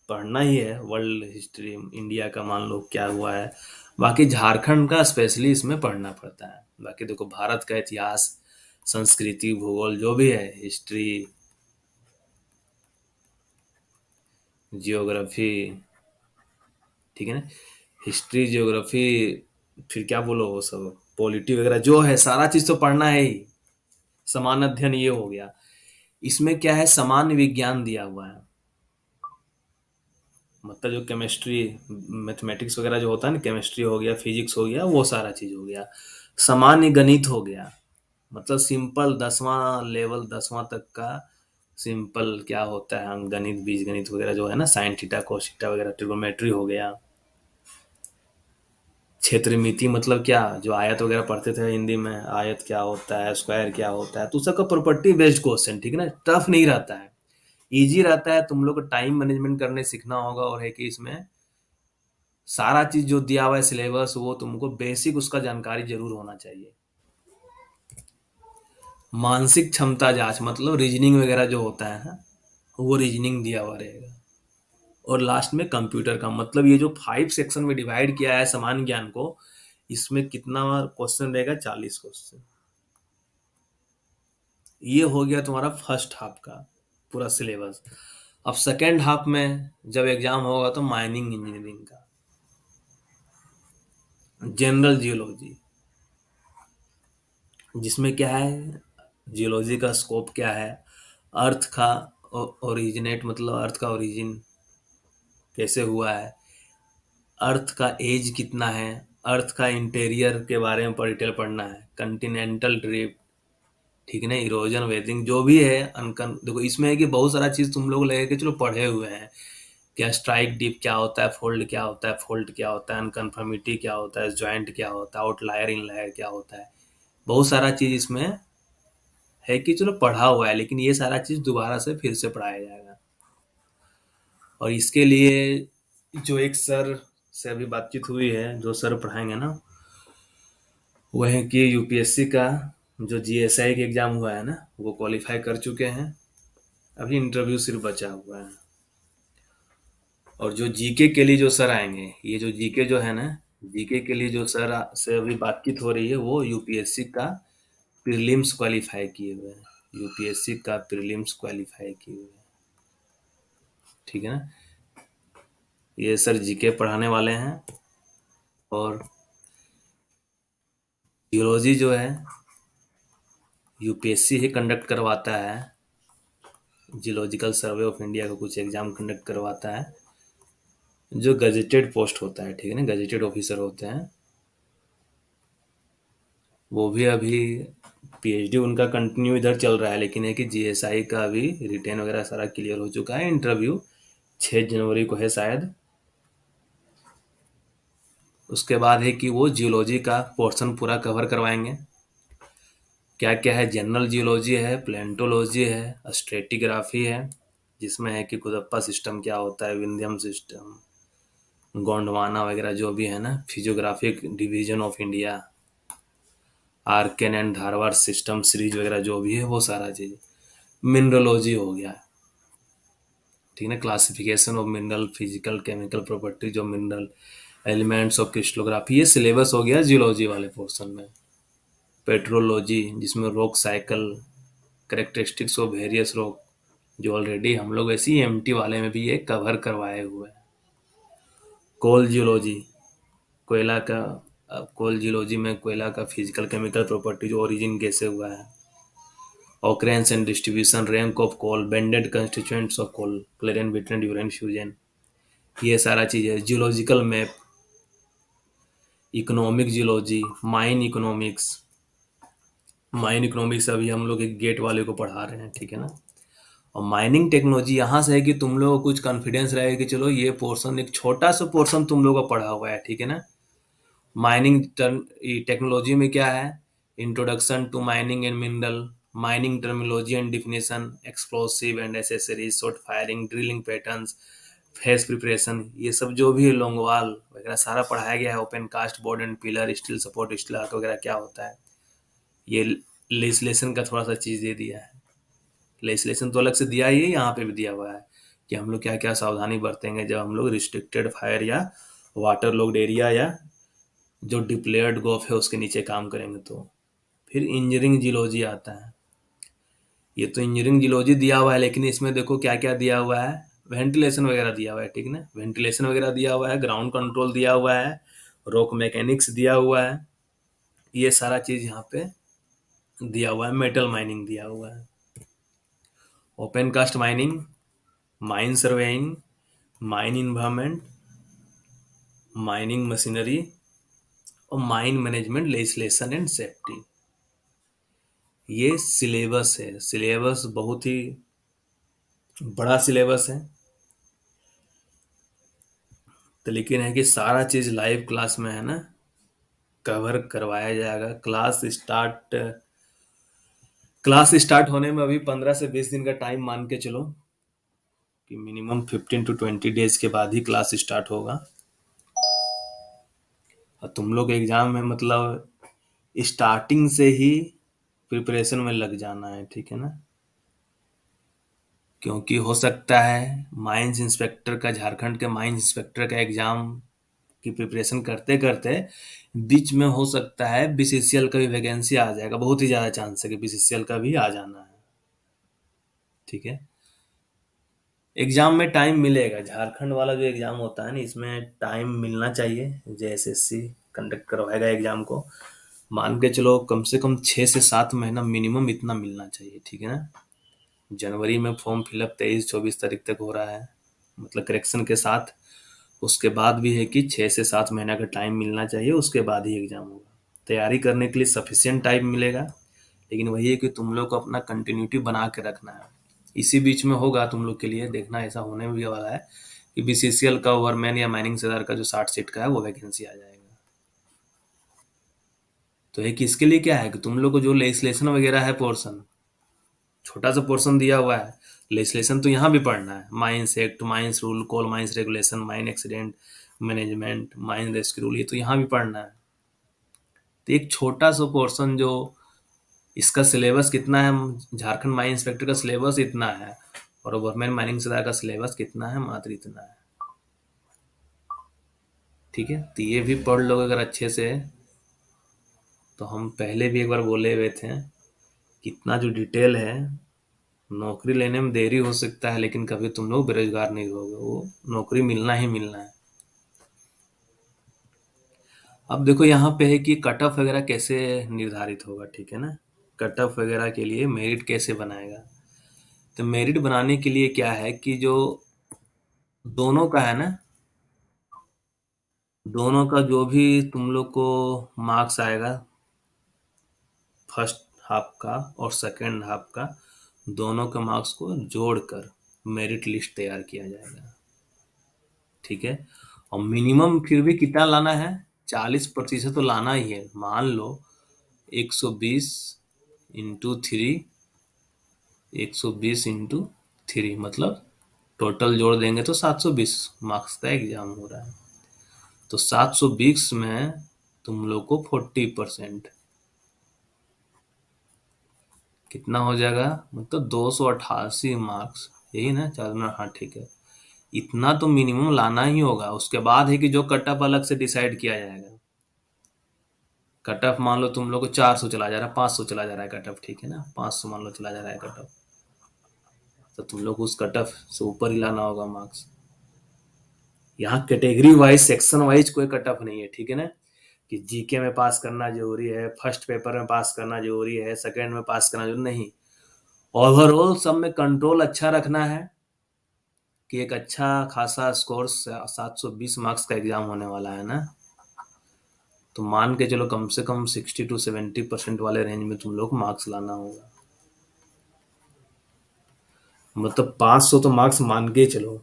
A: पढ़ना ही है, वर्ल्ड हिस्ट्री इंडिया का मान लो क्या हुआ है, बाकी झारखंड का स्पेशली इसमें पढ़ना पड़ता है। बाकी देखो भारत का इतिहास, संस्कृति, भूगोल जो भी है, हिस्ट्री, जियोग्राफी, ठीक है ना, हिस्ट्री, जियोग्राफी, फिर क्या बोलो वो सब, पॉलिटी वगैरह जो है, सारा चीज तो पढ़ना है ही। समान अध्ययन ये हो गया। इसमें क्या है, सामान्य विज्ञान दिया हुआ है, मतलब जो केमिस्ट्री, मैथमेटिक्स वगैरह जो होता है ना, केमिस्ट्री हो गया, फिजिक्स हो गया, वो सारा चीज हो गया। सामान्य गणित हो गया, मतलब सिंपल 10वां लेवल, 10वां तक का सिंपल क्या होता है, अंक गणित, बीज गणित वगैरह जो है ना, साइन थीटा कोस थीटा वगैरह, ट्रिग्नोमेट्री हो गया। क्षेत्रमिति मतलब क्या, जो आयत वगैरह पढ़ते थे हिंदी में, आयत क्या होता है, स्क्वायर क्या होता है, तो सबका प्रॉपर्टी बेस्ड क्वेश्चन, ठीक है ना, टफ नहीं रहता है, इजी रहता है। तुम लोग को टाइम मैनेजमेंट करने सीखना होगा, और है कि इसमें सारा चीज जो दिया हुआ है सिलेबस, वो तुमको बेसिक उसका जानकारी जरूर होना चाहिए। मानसिक क्षमता जांच, मतलब रीजनिंग वगैरह जो होता है ना, वो रीजनिंग दिया हुआ रहेगा। और लास्ट में कंप्यूटर का, मतलब ये जो 5 सेक्शन में डिवाइड किया है सामान्य ज्ञान को, इसमें कितना क्वेश्चन रहेगा, 40 क्वेश्चन। ये हो गया तुम्हारा फर्स्ट हाफ का पूरा सिलेबस। अब सेकेंड हाफ में जब एग्जाम होगा तो माइनिंग इंजीनियरिंग का, जनरल जियोलॉजी, जिसमें क्या है, जियोलॉजी का स्कोप क्या है, अर्थ का ओरिजिनेट मतलब अर्थ का ओरिजिन कैसे हुआ है, अर्थ का एज कितना है, अर्थ का इंटीरियर के बारे में डिटेल पढ़ना है, कंटिनेंटल ड्रिफ्ट, ठीक है ना, इरोजन वेजिंग जो भी है अनकन, देखो इसमें है कि बहुत सारा चीज तुम लोग लगे कि चलो पढ़े हुए हैं, क्या स्ट्राइक डीप क्या होता है, फोल्ड क्या होता है, फोल्ड क्या होता है, अनकन्फर्मिटी क्या होता है, ज्वाइंट क्या होता है, आउटलायर इनलायर क्या होता है, बहुत सारा चीज इसमें है कि चलो पढ़ा हुआ है, लेकिन ये सारा चीज दोबारा से फिर से पढ़ाया जाएगा। और इसके लिए जो एक सर से अभी बातचीत हुई है, जो सर पढ़ाएंगे ना, वो है कि यूपीएससी का जो जीएसआई का एग्जाम हुआ है ना, वो क्वालिफाई कर चुके हैं, अभी इंटरव्यू सिर्फ बचा हुआ है। और जो जीके के लिए जो सर आएंगे, ये जो जीके जो है ना, जीके के लिए जो सर से अभी बातचीत हो रही है, वो यूपीएससी का प्रीलिम्स क्वालिफाई किए हुए हैं, यूपीएससी का प्रीलिम्स क्वालिफाई किए हुए हैं, ठीक है ना। ये सर जीके पढ़ाने वाले हैं। और जियोलॉजी जो है यूपीएससी ही कंडक्ट करवाता है, जियोलॉजिकल सर्वे ऑफ इंडिया का कुछ एग्जाम कंडक्ट करवाता है, जो गजेटेड पोस्ट होता है, ठीक है ना, गजेटेड ऑफिसर होते हैं। वो भी अभी पीएचडी उनका कंटिन्यू इधर चल रहा है, लेकिन है कि जीएसआई का अभी रिटेन वगैरह सारा क्लियर हो चुका है, इंटरव्यू 6 जनवरी को है शायद। उसके बाद है कि वो जियोलॉजी का पोर्शन पूरा कवर करवाएंगे, क्या क्या है, जनरल जियोलॉजी है, प्लेंटोलॉजी है, स्ट्रेटिग्राफी है, जिसमें है कि कुदप्पा सिस्टम क्या होता है, विंध्यम सिस्टम, गोंडवाना वगैरह जो भी है ना, physiographic division of India, Arkan and Dharwad system series वगैरह जो भी है वो सारा चीज। मिनरलोजी हो गया, ठीक है ना, classification of mineral, physical chemical properties of mineral, elements of crystallography, ये सिलेबस हो गया जियोलॉजी वाले पोर्शन में। पेट्रोलॉजी, जिसमें rock cycle, characteristics of various rock, जो ऑलरेडी हम लोग ऐसी एमटी वाले में भी ये कवर करवाए हुए हैं। कोल जियोलॉजी, कोयला का, कोल जियोलॉजी में कोयला का फिजिकल केमिकल प्रॉपर्टीज, ओरिजिन कैसे हुआ है, occurrence and distribution, rank of coal, banded constituents of coal, clarain बिटन ड्यूरेंट फ्यूजन, ये सारा चीज है। Geological map, economic geology, mine economics, mine economics अभी हम लोग एक गेट वाले को पढ़ा रहे हैं, ठीक है ना। और माइनिंग टेक्नोलॉजी यहाँ से है कि तुम लोग को कुछ कॉन्फिडेंस रहे कि चलो ये पोर्शन, एक छोटा सा पोर्शन तुम लोग का पढ़ा हुआ है, ठीक है ना। माइनिंग टेक्नोलॉजी में क्या है, introduction to mining and mineral, mining terminology and definition, explosive and accessories, short firing, drilling patterns, face preparation, ये सब जो भी है, लॉन्गवाल वगैरह सारा पढ़ाया गया है। Open cast board and pillar, steel support, steel arch वगैरह क्या होता है, ये लेजिस्लेशन का थोड़ा सा चीज दे दिया है। लेजिस्लेशन तो अलग से दिया ही है, यहाँ पे भी दिया हुआ है कि हम लोग क्या क्या सावधानी बरतेंगे जब हम लोग रिस्ट्रिक्टेड फायर या वाटर लॉक्ड एरिया या जो डिप्लेयर्ड गोफ है उसके नीचे काम करेंगे तो। फिर इंजीनियरिंग जियोलॉजी आता है, ये तो इंजीनियरिंग जियोलॉजी दिया हुआ है, लेकिन इसमें देखो क्या क्या दिया हुआ है, वेंटिलेशन वगैरह दिया हुआ है, ठीक है ना, वेंटिलेशन वगैरह दिया हुआ है, ग्राउंड कंट्रोल दिया हुआ है, रॉक मैकेनिक्स दिया हुआ है, ये सारा चीज यहाँ पे दिया हुआ है। मेटल माइनिंग दिया हुआ है, open cast mining, mine surveying, mine environment, mining machinery और mine management, legislation and safety, ये सिलेबस है। सिलेबस बहुत ही बड़ा सिलेबस है, तो लेकिन है कि सारा चीज लाइव क्लास में है ना कवर करवाया जाएगा। क्लास स्टार्ट होने में अभी 15 से 20 दिन का टाइम मान के चलो, कि मिनिमम 15 to 20 डेज के बाद ही क्लास स्टार्ट होगा। और तुम लोग एग्जाम में मतलब स्टार्टिंग से ही प्रिपरेशन में लग जाना है, ठीक है ना, क्योंकि हो सकता है माइंस इंस्पेक्टर का, झारखंड के माइंस इंस्पेक्टर का एग्जाम की प्रिपरेशन करते करते बीच में हो सकता है बीसीसीएल का भी वैकेंसी आ जाएगा, बहुत ही ज्यादा चांस है कि बीसीसीएल का भी आ जाना है, ठीक है। एग्जाम में टाइम मिलेगा, झारखंड वाला जो एग्जाम होता है ना, इसमें टाइम मिलना चाहिए, जेएसएससी कंडक्ट करवाएगा एग्जाम को, मान के चलो कम से कम 6 से 7 महीना मिनिमम इतना मिलना चाहिए, ठीक है ना। जनवरी में फॉर्म फिलअप 23-24 तारीख तक हो रहा है, मतलब करेक्शन के साथ। उसके बाद भी है कि 6 से 7 महीना का टाइम मिलना चाहिए, उसके बाद ही एग्ज़ाम होगा। तैयारी करने के लिए सफिशिएंट टाइम मिलेगा, लेकिन वही है कि तुम लोग को अपना कंटिन्यूटी बना के रखना है। इसी बीच में होगा तुम लोग के लिए, देखना ऐसा होने भी वाला है कि बीसीसीएल का ओवरमैन या माइनिंग सर्वेयर का जो 60 सीट का है वो वैकेंसी आ जाएगा। तो एक इसके लिए क्या है कि तुम लोग को जो लेजिस्लेशन वगैरह है पोर्शन, छोटा सा पोर्शन दिया हुआ है। लेजिस्लेशन तो यहाँ भी पढ़ना है, mines act, mines rule, coal mines regulation, mine accident management, mine rescue rule, ये तो यहाँ भी पढ़ना है। तो एक छोटा सा पोर्शन जो इसका सिलेबस कितना है, झारखंड माइन इंस्पेक्टर का सिलेबस इतना है, और गवर्नमेंट माइनिंग सदा का सिलेबस कितना है, मात्र इतना है। ठीक है, तो ये भी पढ़ लो अगर अच्छे से। तो हम पहले भी एक बार बोले हुए थे, कितना जो डिटेल है, नौकरी लेने में देरी हो सकता है लेकिन कभी तुम लोग बेरोजगार नहीं रहोगे, वो नौकरी मिलना ही मिलना है। अब देखो यहाँ पे है कि कट ऑफ वगैरह कैसे निर्धारित होगा, ठीक है ना। कट ऑफ वगैरह के लिए मेरिट कैसे बनाएगा, तो मेरिट बनाने के लिए क्या है कि जो दोनों का है ना, दोनों का जो भी तुम लोग को मार्क्स आएगा, फर्स्ट हाफ का और सेकंड हाफ का, दोनों के मार्क्स को जोड़कर मेरिट लिस्ट तैयार किया जाएगा। ठीक है, और मिनिमम फिर भी कितना लाना है, 40% तो लाना ही है। मान लो 120 इंटू थ्री, 120 इंटू 3 मतलब टोटल जोड़ देंगे तो 720 मार्क्स का एग्जाम हो रहा है। तो 720 में तुम लोग को 40% कितना हो जाएगा, मतलब 288 मार्क्स, यही ना, 4 हाँ ठीक है। इतना तो मिनिमम लाना ही होगा। उसके बाद है कि जो कट ऑफ अलग से डिसाइड किया जाएगा। कट ऑफ मान लो तुम लोग को 400 चला जा रहा है, 500 चला जा रहा है कट ऑफ, ठीक है ना, 500 मान लो चला जा रहा है कट ऑफ, तो तुम लोग उस कट ऑफ से ऊपर ही लाना होगा मार्क्स। यहाँ कैटेगरी वाइज, सेक्शन वाइज कोई कट ऑफ नहीं है, ठीक है ना, कि जीके में पास करना जरूरी है, फर्स्ट पेपर में पास करना जरूरी है, सेकंड में पास करना जरूरी नहीं। ओवरऑल सब में कंट्रोल अच्छा रखना है कि एक अच्छा खासा स्कोर, 720 मार्क्स का एग्जाम होने वाला है ना। तो मान के चलो कम से कम 60 to 70% वाले रेंज में तुम लोग मार्क्स लाना होगा। मतलब 500 तो मार्क्स मान के ही चलो,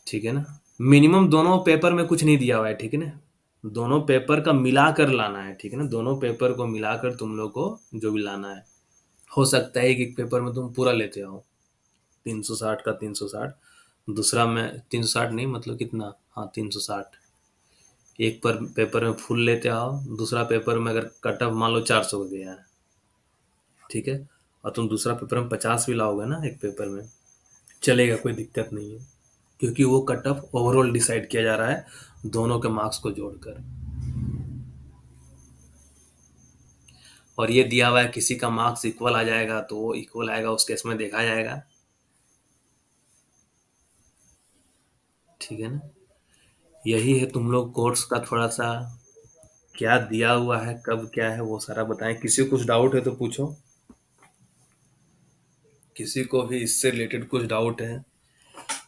A: ठीक है ना। मिनिमम दोनों पेपर में कुछ नहीं दिया हुआ है, ठीक है ना, दोनों पेपर का मिलाकर लाना है, ठीक है ना, दोनों पेपर को मिलाकर तुम लोग को जो भी लाना है। हो सकता है कि एक पेपर में तुम पूरा लेते आओ, 360 का 360, दूसरा में 360 नहीं, मतलब कितना, हाँ 360, एक पर पेपर में फुल लेते आओ, दूसरा पेपर में अगर कट ऑफ मान लो 400 का गया है, ठीक है, और तुम दूसरा पेपर में 50 भी लाओगे ना एक पेपर में, चलेगा, कोई दिक्कत नहीं है, क्योंकि वो कट ऑफ ओवरऑल डिसाइड किया जा रहा है दोनों के मार्क्स को जोड़कर। और ये दिया हुआ है किसी का मार्क्स इक्वल आ जाएगा तो वो इक्वल आएगा, उस केस में देखा जाएगा, ठीक है ना। यही है तुम लोग कोर्स का थोड़ा सा क्या दिया हुआ है, कब क्या है वो सारा बताएं। किसी को कुछ डाउट है तो पूछो, किसी को भी इससे रिलेटेड कुछ डाउट है।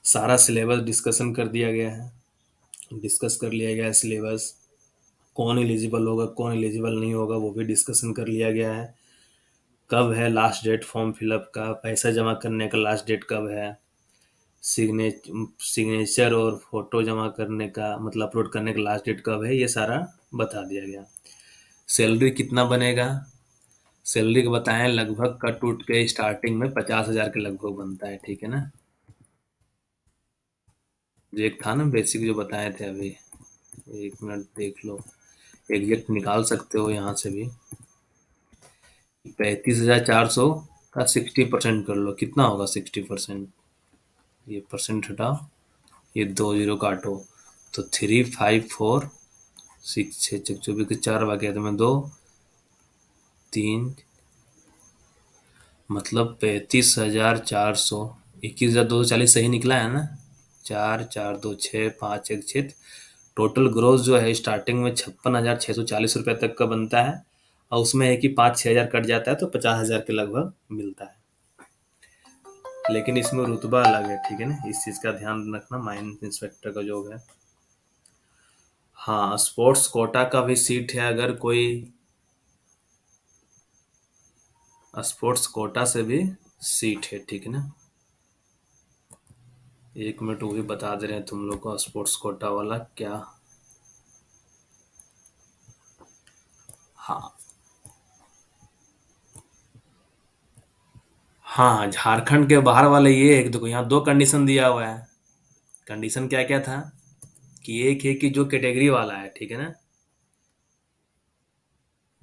A: सारा सिलेबस डिस्कशन कर दिया गया है, डिस्कस कर लिया गया है सिलेबस, कौन एलिजिबल होगा कौन एलिजिबल नहीं होगा वो भी डिस्कशन कर लिया गया है। कब है लास्ट डेट फॉर्म फिलअप का, पैसा जमा करने का लास्ट डेट कब है, सिग्नेचर और फोटो जमा करने का मतलब अपलोड करने का लास्ट डेट कब है, ये सारा बता दिया गया। सैलरी कितना बनेगा, सैलरी को बताएं, लगभग कट उठ के स्टार्टिंग में 50,000 के लगभग बनता है, ठीक है ना। जो एक था ना बेसिक जो बताए थे अभी, एक मिनट देख लो, एग्जैक्ट निकाल सकते हो यहाँ से भी। 35,400 का 60% कर लो, कितना होगा 60%, ये परसेंट हटाओ, ये 2 जीरो काटो, तो 354 6 छः 24 के 4 बाकी तो मैं 2 3, मतलब 35,400, 21,240 सही निकला है ना। 4 4 2 6 5 1 6, टोटल ग्रोथ जो है स्टार्टिंग में 56,640 रुपये तक का बनता है, और उसमें है कि 5-6 हज़ार कट जाता है तो 50,000 के लगभग मिलता है। लेकिन इसमें रुतबा अलग है, ठीक है ना, इस चीज़ का ध्यान रखना माइंस इंस्पेक्टर का जॉब है। हाँ, स्पोर्ट्स कोटा का भी सीट है, अगर कोई स्पोर्ट्स कोटा से भी सीट है, ठीक है ना। 1 मिनट, वो भी बता दे रहे हैं तुम लोग को स्पोर्ट्स कोटा वाला क्या। हाँ हाँ, झारखंड के बाहर वाले ये एक, देखो यहाँ 2 कंडीशन दिया हुआ है। कंडीशन क्या क्या था कि एक है कि जो कैटेगरी वाला है, ठीक है ना,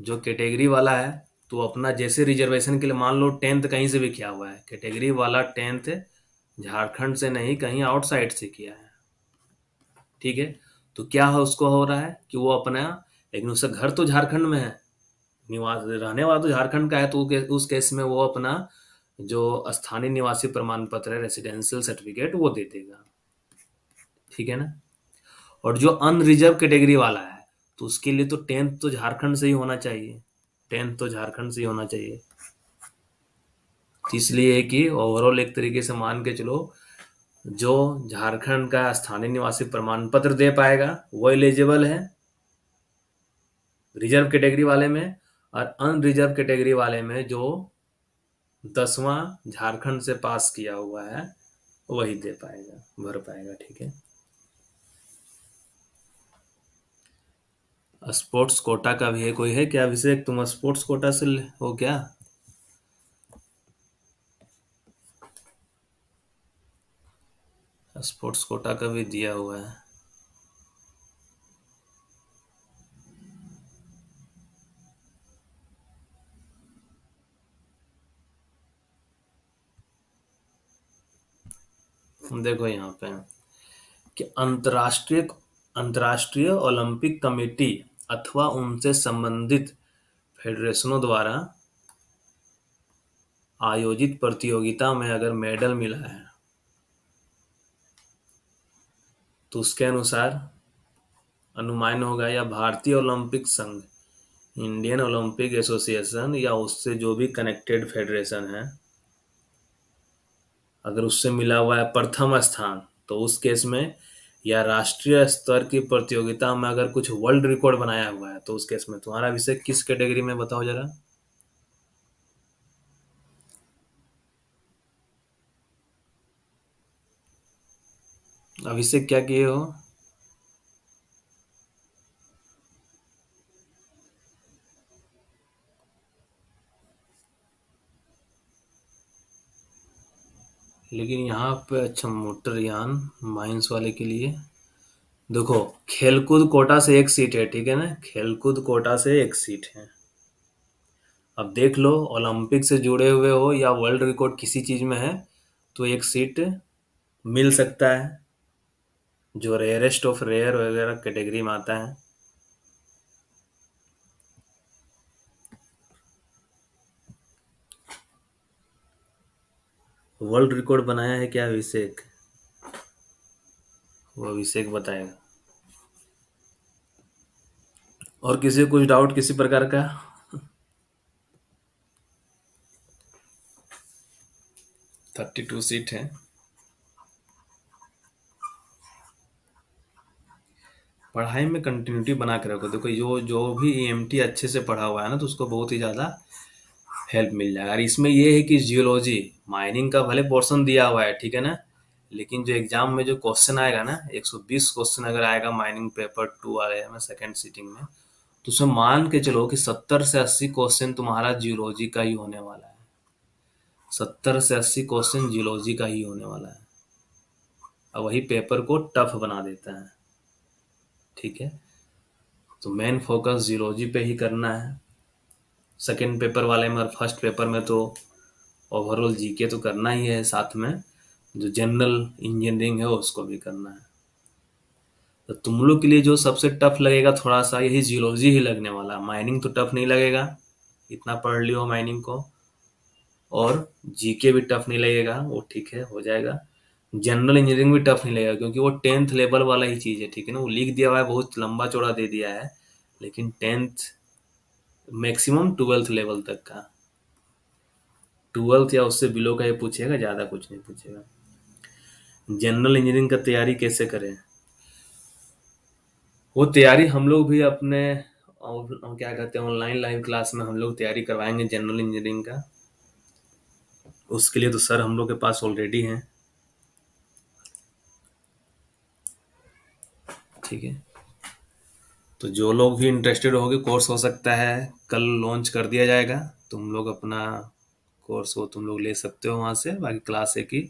A: जो कैटेगरी वाला है, तो अपना जैसे रिजर्वेशन के लिए मान लो 10th कहीं से भी किया हुआ है, कैटेगरी वाला 10th झारखंड से नहीं कहीं आउटसाइड से किया है, ठीक है। तो क्या है, उसको हो रहा है कि वो अपना, लेकिन उसका घर तो झारखंड में है, निवास रहने वाला तो झारखंड का है, तो उस केस में वो अपना जो स्थानीय निवासी प्रमाण पत्र है, रेसिडेंशियल सर्टिफिकेट, वो दे देगा, ठीक है ना। और जो अनरिजर्व कैटेगरी वाला है, तो उसके लिए तो 10th तो झारखंड से ही होना चाहिए, 10th तो झारखंड से ही होना चाहिए। तो इसलिए है कि ओवरऑल एक तरीके से मान के चलो, जो झारखंड का स्थानीय निवासी प्रमाण पत्र दे पाएगा वो एलिजिबल है रिजर्व कैटेगरी वाले में, और अनरिजर्व कैटेगरी वाले में जो 10वां झारखंड से पास किया हुआ है वही दे पाएगा, भर पाएगा, ठीक है। स्पोर्ट्स कोटा का भी है, कोई है क्या अभिषेक, तुम स्पोर्ट्स कोटा से हो क्या? स्पोर्ट्स कोटा का भी दिया हुआ है। देखो यहाँ पे कि अंतर्राष्ट्रीय ओलंपिक कमेटी अथवा उनसे संबंधित फेडरेशनों द्वारा आयोजित प्रतियोगिता में अगर मेडल मिला है तो उसके अनुसार अनुमान होगा, या भारतीय ओलंपिक संघ, इंडियन ओलंपिक एसोसिएशन, या उससे जो भी कनेक्टेड फेडरेशन है, अगर उससे मिला हुआ है प्रथम स्थान, तो उस केस में, या राष्ट्रीय स्तर की प्रतियोगिता में अगर कुछ वर्ल्ड रिकॉर्ड बनाया हुआ है, तो उस केस में तुम्हारा विषय किस कैटेगरी में बताओ जरा। अभिषेक क्या किए हो? लेकिन यहाँ पे अच्छा, मोटरयान माइंस वाले के लिए देखो, खेलकूद कोटा से एक सीट है, ठीक है ना, खेलकूद कोटा से एक सीट है। अब देख लो, ओलंपिक से जुड़े हुए हो या वर्ल्ड रिकॉर्ड किसी चीज में है, तो एक सीट मिल सकता है, जो रेयरेस्ट ऑफ रेयर वगैरह कैटेगरी में आता है। वर्ल्ड रिकॉर्ड बनाया है क्या अभिषेक? वो अभिषेक बताएगा। और किसी को कुछ डाउट किसी प्रकार का? 32 सीट है। पढ़ाई में कंटिन्यूटी बना के रखो, देखो जो जो भी ईएमटी अच्छे से पढ़ा हुआ है ना, तो उसको बहुत ही ज़्यादा हेल्प मिल जाएगा। और इसमें ये है कि जियोलॉजी माइनिंग का भले पोर्शन दिया हुआ है, ठीक है ना, लेकिन जो एग्जाम में जो क्वेश्चन आएगा ना, 120 क्वेश्चन अगर आएगा माइनिंग पेपर 2 वाले में सेकेंड सीटिंग में, तो उसमें मान के चलो कि 70 से 80 क्वेश्चन तुम्हारा जियोलॉजी का ही होने वाला है। 70 से 80 क्वेश्चन जियोलॉजी का ही होने वाला है, और वही पेपर को टफ बना देता है, ठीक है। तो मेन फोकस जियोलॉजी पे ही करना है सेकेंड पेपर वाले में, और फर्स्ट पेपर में तो ओवरऑल जीके तो करना ही है, साथ में जो जनरल इंजीनियरिंग है उसको भी करना है। तो तुम लोग के लिए जो सबसे टफ लगेगा थोड़ा सा, यही जियोलॉजी ही लगने वाला है। माइनिंग तो टफ नहीं लगेगा, इतना पढ़ लियो माइनिंग को, और जीके भी टफ नहीं लगेगा, वो ठीक है, हो जाएगा। जनरल इंजीनियरिंग भी टफ नहीं लगेगा, क्योंकि वो 10th लेवल वाला ही चीज़ है, ठीक है ना, वो लिख दिया हुआ है, बहुत लंबा चौड़ा दे दिया है, लेकिन 10th मैक्सिमम 12th लेवल तक का, 12th या उससे बिलो का ये पूछेगा, ज़्यादा कुछ नहीं पूछेगा। जनरल इंजीनियरिंग का तैयारी कैसे करें? वो तैयारी हम लोग भी अपने क्या कहते हैं, ऑनलाइन लाइव क्लास में हम लोग तैयारी करवाएंगे जनरल इंजीनियरिंग का। उसके लिए तो सर हम लोग के पास ऑलरेडी हैं। ठीक है, तो जो लोग भी इंटरेस्टेड होंगे, कोर्स हो सकता है कल लॉन्च कर दिया जाएगा। तुम लोग अपना कोर्स हो तुम लोग ले सकते हो वहाँ से। बाकी क्लास है कि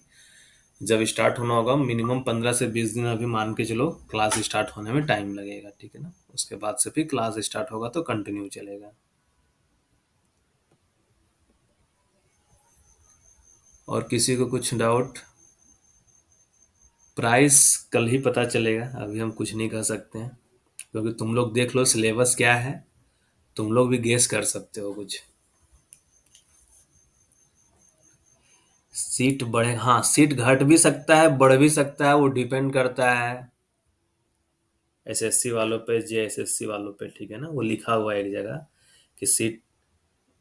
A: जब स्टार्ट होना होगा मिनिमम 15 से 20 दिन अभी मान के चलो, क्लास स्टार्ट होने में टाइम लगेगा, ठीक है ना। उसके बाद से फिर क्लास स्टार्ट होगा तो कंटिन्यू चलेगा। और किसी को कुछ डाउट? प्राइस कल ही पता चलेगा, अभी हम कुछ नहीं कह सकते हैं, क्योंकि तुम लोग देख लो सिलेबस क्या है, तुम लोग भी गेस कर सकते हो कुछ। सीट बढ़े, हाँ सीट घट भी सकता है बढ़ भी सकता है, वो डिपेंड करता है एसएससी वालों पे, जेएसएससी वालों पे, ठीक है ना। वो लिखा हुआ है एक जगह कि सीट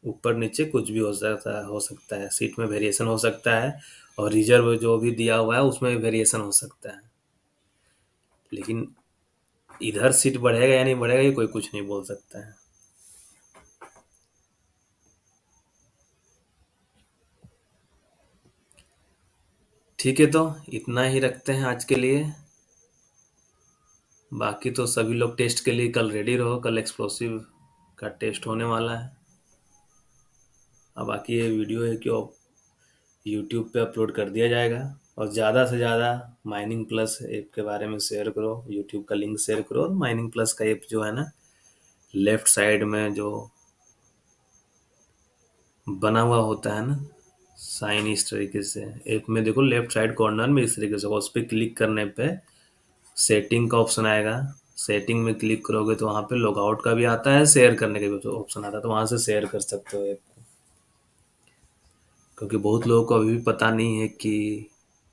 A: ऊपर नीचे कुछ भी हो सकता है, सीट में वेरिएशन हो सकता है, और रिजर्व जो भी दिया हुआ है उसमें वेरिएशन हो सकता है। लेकिन इधर सीट बढ़ेगा या नहीं बढ़ेगा ये कोई कुछ नहीं बोल सकता है। ठीक है, तो इतना ही रखते हैं आज के लिए। बाकी तो सभी लोग टेस्ट के लिए कल रेडी रहो, कल एक्सप्लोसिव का टेस्ट होने वाला है। अब बाकी ये वीडियो है कि यूट्यूब पे अपलोड कर दिया जाएगा। और ज़्यादा से ज़्यादा माइनिंग प्लस ऐप के बारे में शेयर करो, यूट्यूब का लिंक शेयर करो। और माइनिंग प्लस का ऐप जो है ना, लेफ्ट साइड में जो बना हुआ होता है ना साइन, इस तरीके से ऐप में देखो लेफ्ट साइड कॉर्नर में इस तरीके से उस पर क्लिक करने पे सेटिंग का ऑप्शन आएगा। सेटिंग में क्लिक करोगे तो वहाँ पे लॉग आउट का भी आता है, शेयर करने का भी ऑप्शन आता है, तो वहाँ से शेयर कर सकते हो ऐप को। क्योंकि बहुत लोगों को अभी भी पता नहीं है कि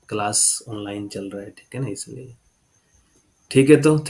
A: क्लास ऑनलाइन चल रहा है, ठीक है ना, इसलिए। ठीक है, तो